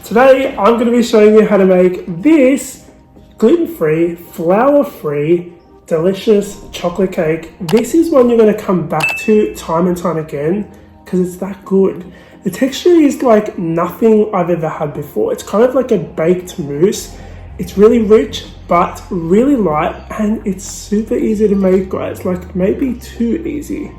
Today I'm going to be showing you how to make this gluten-free, flour-free, delicious chocolate cake. This is one you're going to come back to time and time again because it's that good. The texture is like nothing I've ever had before. It's kind of like a baked mousse. It's really rich but really light, and it's super easy to make, guys, like maybe too easy.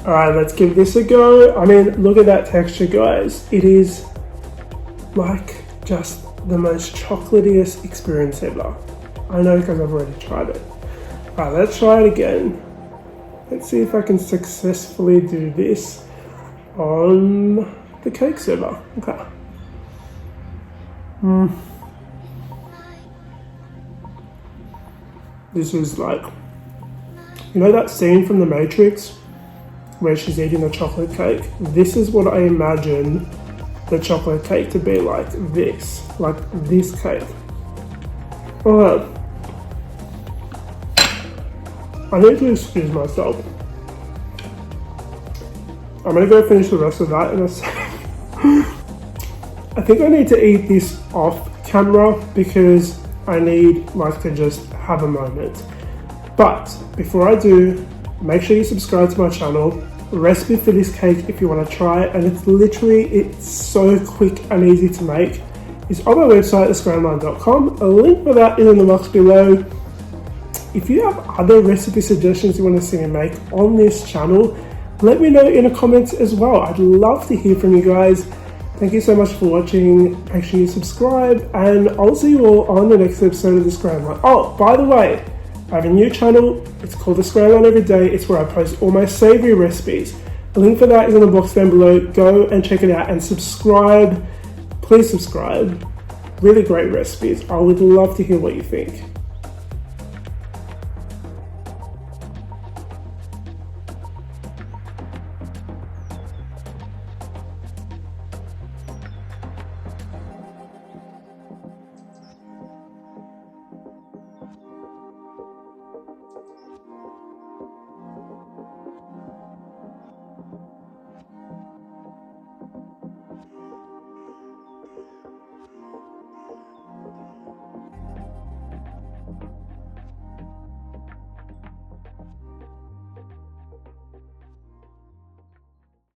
Alright, let's give this a go. I mean, look at that texture, guys. It is like just the most chocolatiest experience ever. I know because I've already tried it. Alright, let's try it again. Let's see if I can successfully do this on the cake server. Okay. This is like, you know that scene from The Matrix where she's eating a chocolate cake? This is what I imagine the chocolate cake to be like this cake. Alright. I need to excuse myself. I'm gonna go finish the rest of that in a second. I think I need to eat this off camera because I need like to just have a moment. But before I do, make sure you subscribe to my channel. Recipe for this cake if you want to try it, and it's so quick and easy to make. It's on my website, thescranline.com. A link for that is in the box below. If you have other recipe suggestions you want to see me make on this channel, let me know in the comments as well. I'd love to hear from you guys. Thank you so much for watching. Make sure you subscribe, and I'll see you all on the next episode of The Scran Line. Oh, by the way, I have a new channel. It's called The Scran Line Every Day. It's where I post all my savory recipes. The link for that is in the box down below. Go and check it out and subscribe. Please subscribe. Really great recipes. I would love to hear what you think.